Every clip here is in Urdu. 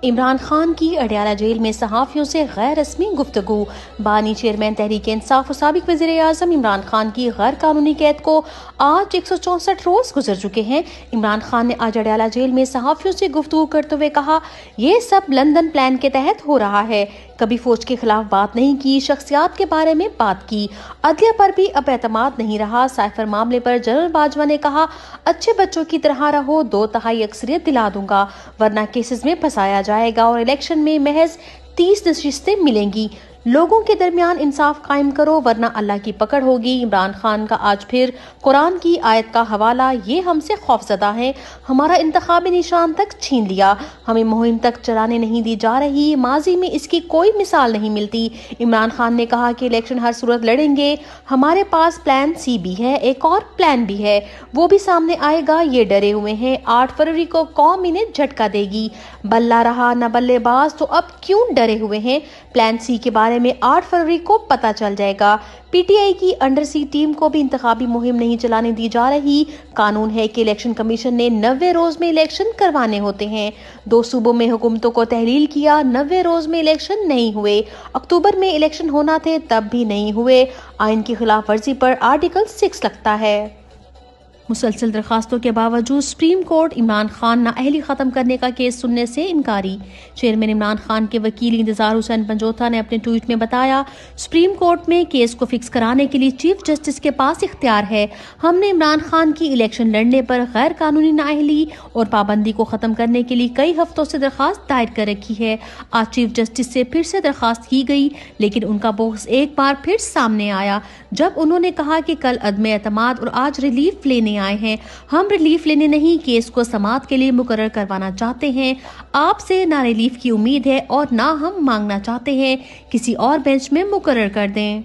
عمران خان کی اڈیالہ جیل میں صحافیوں سے غیر رسمی گفتگو۔ بانی چیئرمین تحریک انصاف اور سابق وزیر اعظم عمران خان کی غیر قانونی قید کو آج 164 روز گزر چکے ہیں۔ عمران خان نے آج اڈیالہ جیل میں صحافیوں سے گفتگو کرتے ہوئے کہا، یہ سب لندن پلان کے تحت ہو رہا ہے، کبھی فوج کے خلاف بات نہیں کی، شخصیات کے بارے میں بات کی، عدلیہ پر بھی اب اعتماد نہیں رہا۔ سائفر معاملے پر جنرل باجوہ نے کہا، اچھے بچوں کی طرح رہو، 2/3 اکثریت دلا دوں گا ورنہ کیسز میں پھنسایا جائے گا اور الیکشن میں محض 30 نشستیں ملیں گی۔ لوگوں کے درمیان انصاف قائم کرو ورنہ اللہ کی پکڑ ہوگی۔ عمران خان کا آج پھر قرآن کی آیت کا حوالہ، یہ ہم سے خوفزدہ ہیں، ہمارا انتخابی نشان تک چھین لیا، ہمیں مہم تک چلانے نہیں دی جا رہی، ماضی میں اس کی کوئی مثال نہیں ملتی۔ عمران خان نے کہا کہ الیکشن ہر صورت لڑیں گے، ہمارے پاس پلان سی بھی ہے، ایک اور پلان بھی ہے، وہ بھی سامنے آئے گا، یہ ڈرے ہوئے ہیں، 8 فروری کو قوم انہیں جھٹکا دے گی، بلہ رہا نہ بلے باز، تو اب کیوں ڈرے ہوئے ہیں؟ پلان سی کے بارے میں 8 فروری کو پتہ چل جائے گا۔ پی ٹی آئی کی انڈر سی ٹیم کو بھی انتخابی مہم نہیں چلانے دی جا رہی۔ قانون ہے کہ الیکشن کمیشن نے 90 روز میں الیکشن کروانے ہوتے ہیں۔ 2 صوبوں میں حکومتوں کو تحلیل کیا، 90 روز میں الیکشن نہیں ہوئے، اکتوبر میں الیکشن ہونا تھے تب بھی نہیں ہوئے۔ آئین کی خلاف ورزی پر آرٹیکل 6 لگتا ہے۔ مسلسل درخواستوں کے باوجود سپریم کورٹ عمران خان نااہلی ختم کرنے کا کیس سننے سے انکاری۔ چیئرمین عمران خان کے وکیل انتظار حسین پنجوتھا نے اپنے ٹویٹ میں بتایا، سپریم کورٹ میں کیس کو فکس کرانے کے لیے چیف جسٹس کے پاس اختیار ہے۔ ہم نے عمران خان کی الیکشن لڑنے پر غیر قانونی نااہلی اور پابندی کو ختم کرنے کے لیے کئی ہفتوں سے درخواست دائر کر رکھی ہے۔ آج چیف جسٹس سے پھر سے درخواست کی گئی، لیکن ان کا بغض ایک بار پھر سامنے آیا جب انہوں نے کہا کہ کل عدم اعتماد اور آج ریلیف لینے آئے ہیں۔ ہم ریلیف لینے نہیں، کیس کو سماعت کے لیے مقرر کروانا چاہتے ہیں۔ آپ سے نہ ریلیف کی امید ہے اور نہ ہم مانگنا چاہتے ہیں، کسی اور بینچ میں مقرر کر دیں۔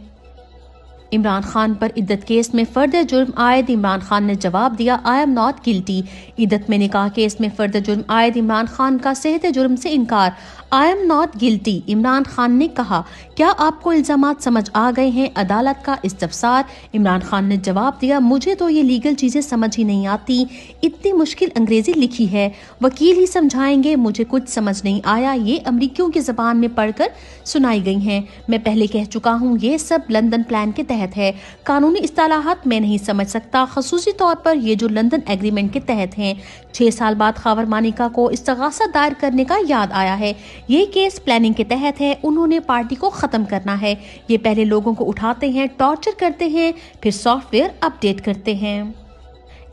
عمران خان پر عدت کیس میں فرد جرم عائد، عمران خان نے جواب دیا، آئی ایم ناٹ گلٹی۔ عدت میں نکاح کیس میں فرد جرم عائد، عمران خان کا صحت جرم سے انکار، I am not guilty. Imran Khan نے کہا، کیا آپ کو الزامات سمجھ آ گئے ہیں؟ عدالت کا استفسار۔ عمران خان نے جواب دیا، مجھے تو یہ لیگل چیزیں سمجھ ہی نہیں آتی، اتنی مشکل انگریزی لکھی ہے، وکیل ہی سمجھائیں گے، مجھے کچھ سمجھ نہیں آیا، یہ امریکیوں کی زبان میں پڑھ کر سنائی گئی ہیں۔ میں پہلے کہہ چکا ہوں، یہ سب لندن پلان کے تحت ہے، قانونی اصطلاحات میں نہیں سمجھ سکتا، خصوصی طور پر یہ جو لندن ایگریمنٹ کے تحت ہیں۔ 6 سال بعد خاور مانیکا کو استغاثہ دائر کرنے کا یاد آیا ہے، یہ کیس پلاننگ کے تحت ہے، انہوں نے پارٹی کو ختم کرنا ہے، یہ پہلے لوگوں کو اٹھاتے ہیں، ٹارچر کرتے ہیں، پھر سافٹ ویئر اپ ڈیٹ کرتے ہیں۔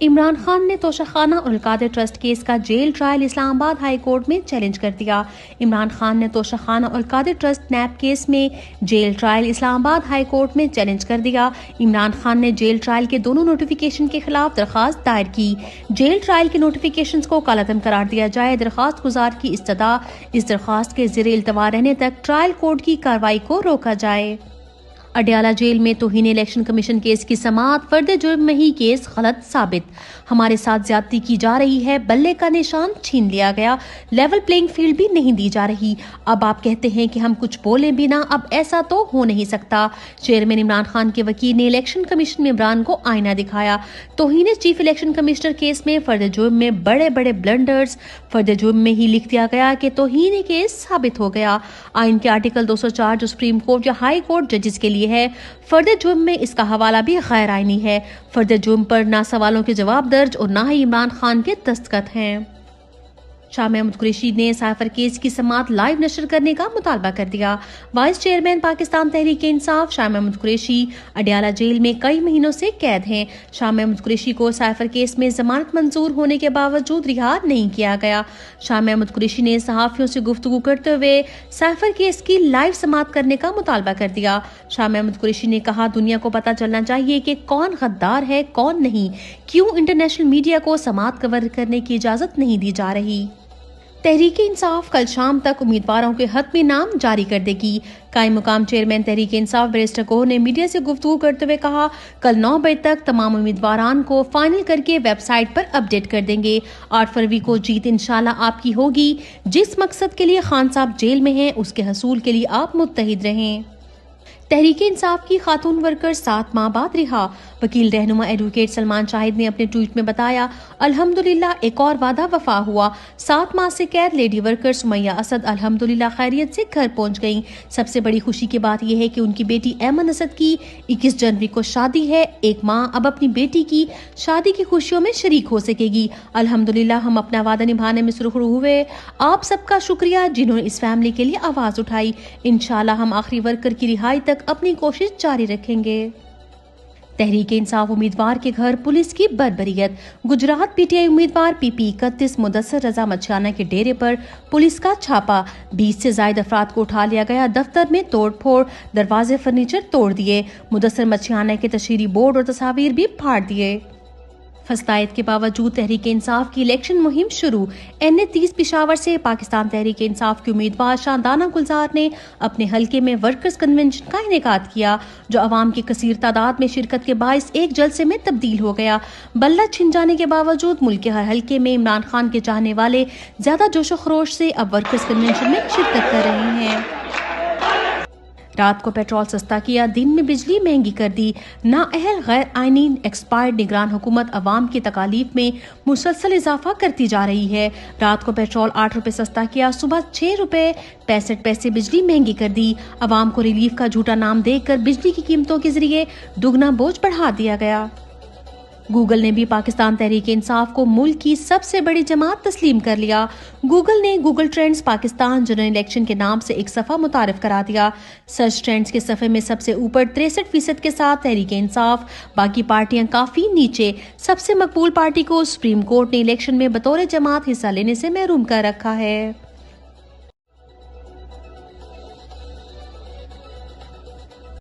عمران خان نے توشہ خانہ اور القادر ٹرسٹ کیس کا جیل ٹرائل اسلام آباد ہائی کورٹ میں چیلنج کر دیا۔ عمران خان نے توشہ خانہ اور القادر ٹرسٹ نیب کیس میں جیل ٹرائل اسلام آباد ہائی کورٹ میں چیلنج کر دیا۔ عمران خان نے جیل ٹرائل کے دونوں نوٹیفیکیشن کے خلاف درخواست دائر کی۔ جیل ٹرائل کے نوٹیفیکیشنز کو کالعدم قرار دیا جائے، درخواست گزار کی استدعا، اس درخواست کے زیر التوا رہنے تک ٹرائل کورٹ کی کارروائی کو روکا جائے۔ اڈیالہ جیل میں توہین الیکشن کمیشن کیس کی سماعت، فرد جرم میں ہی کیس غلط ثابت، ہمارے ساتھ زیادتی کی جا رہی ہے، بلے کا نشان چھین لیا گیا، لیول پلینگ فیلڈ بھی نہیں دی جا رہی، اب آپ کہتے ہیں کہ ہم کچھ بولیں بھی نہ، اب ایسا تو ہو نہیں سکتا۔ چیئرمین عمران خان کے وکیل نے الیکشن کمیشن میں عمران کو آئینہ دکھایا۔ توہین چیف الیکشن کمشنر کیس میں فرد جرم میں بڑے بڑے بلنڈرز، فرد جرم میں ہی لکھ دیا گیا کہ توہین کیس ثابت ہو گیا۔ آئین کے آرٹیکل 204 جو سپریم کورٹ یا ہائی کورٹ ججز کے لیے ہے، فرد جرم میں اس کا حوالہ بھی غیر آئینی ہے، فرد جرم پر نہ سوالوں کے جواب درج اور نہ ہی عمران خان کے دستخط ہیں۔ شاہ محمود قریشی نے سائفر کیس کی سماعت لائیو نشر کرنے کا مطالبہ کر دیا۔ Vice chairman Pakistan Tehreek Insaf Shah Mahmood Qureshi Adiala jail میں کئی مہینوں سے قید ہیں۔ شاہ محمود قریشی کو سائفر کیس میں ضمانت منظور ہونے کے باوجود رہا نہیں کیا گیا۔ شاہ محمود قریشی نے صحافیوں سے گفتگو کرتے ہوئے سائفر کیس کی لائیو سماعت کرنے کا مطالبہ کر دیا۔ شاہ محمود قریشی نے کہا، دنیا کو پتہ چلنا چاہیے کہ کون غدار ہے کون نہیں، کیوں انٹرنیشنل میڈیا کو سماعت کور کرنے کی اجازت نہیں دی جا رہی۔ تحریک انصاف کل شام تک امیدواروں کے حتمی نام جاری کر دے گی۔ قائم مقام چیئرمین تحریک انصاف بیرسٹر کوہر نے میڈیا سے گفتگو کرتے ہوئے کہا، کل 9 بجے تک تمام امیدواران کو فائنل کر کے ویب سائٹ پر اپ ڈیٹ کر دیں گے۔ 8 فروری کو جیت انشاءاللہ آپ کی ہوگی۔ جس مقصد کے لیے خان صاحب جیل میں ہیں، اس کے حصول کے لیے آپ متحد رہیں۔ تحریک انصاف کی خاتون ورکر 7 ماہ بعد رہا۔ وکیل رہنما ایڈوکیٹ سلمان شاہد نے اپنے ٹویٹ میں بتایا، الحمدللہ ایک اور وعدہ وفا ہوا۔ 7 ماہ سے قید لیڈی ورکر سمیہ اسد الحمدللہ خیریت سے گھر پہنچ گئیں۔ سب سے بڑی خوشی کی بات یہ ہے کہ ان کی بیٹی ایمن اسد کی 21 جنوری کو شادی ہے۔ ایک ماں اب اپنی بیٹی کی شادی کی خوشیوں میں شریک ہو سکے گی۔ الحمدللہ ہم اپنا وعدہ نبھانے میں سرخرو ہوئے۔ آپ سب کا شکریہ جنہوں نے اس فیملی کے لیے آواز اٹھائی۔ انشاءاللہ ہم آخری ورکر کی رہائی تک اپنی کوشش جاری رکھیں گے۔ تحریک انصاف امیدوار کے گھر پولیس کی بربریت۔ گجرات پی ٹی آئی امیدوار پی پی 31 مدثر رضا مچھیانہ کے ڈیرے پر پولیس کا چھاپا۔ 20 سے زائد افراد کو اٹھا لیا گیا۔ دفتر میں توڑ پھوڑ، دروازے فرنیچر توڑ دیے۔ مدثر مچھیانہ کے تشہیری بورڈ اور تصاویر بھی پھاڑ دیے۔ فسادات کے باوجود تحریک انصاف کی الیکشن مہم شروع۔ این اے 30 پشاور سے پاکستان تحریک انصاف کے امیدوار شاندانہ گلزار نے اپنے حلقے میں ورکرز کنونشن کا انعقاد کیا، جو عوام کی کثیر تعداد میں شرکت کے باعث ایک جلسے میں تبدیل ہو گیا۔ بلہ چھن جانے کے باوجود ملک کے ہر حلقے میں عمران خان کے چاہنے والے زیادہ جوش و خروش سے اب ورکرز کنونشن میں شرکت کر رہے ہیں۔ رات کو پیٹرول سستا کیا، دن میں بجلی مہنگی کر دی۔ نااہل غیر آئینی ایکسپائرڈ نگران حکومت عوام کی تکالیف میں مسلسل اضافہ کرتی جا رہی ہے۔ رات کو پیٹرول 8 روپے سستا کیا، صبح 6 روپے 65 پیسے بجلی مہنگی کر دی۔ عوام کو ریلیف کا جھوٹا نام دے کر بجلی کی قیمتوں کے ذریعے دگنا بوجھ بڑھا دیا گیا۔ گوگل نے بھی پاکستان تحریک انصاف کو ملک کی سب سے بڑی جماعت تسلیم کر لیا۔ گوگل نے Google trends Pakistan general election کے نام سے ایک صفحہ متعارف کرا دیا۔ سرچ ٹرینڈز کے صفحے میں سب سے اوپر 63% کے ساتھ تحریک انصاف، باقی پارٹیاں کافی نیچے۔ سب سے مقبول پارٹی کو سپریم کورٹ نے الیکشن میں بطور جماعت حصہ لینے سے محروم کر رکھا ہے۔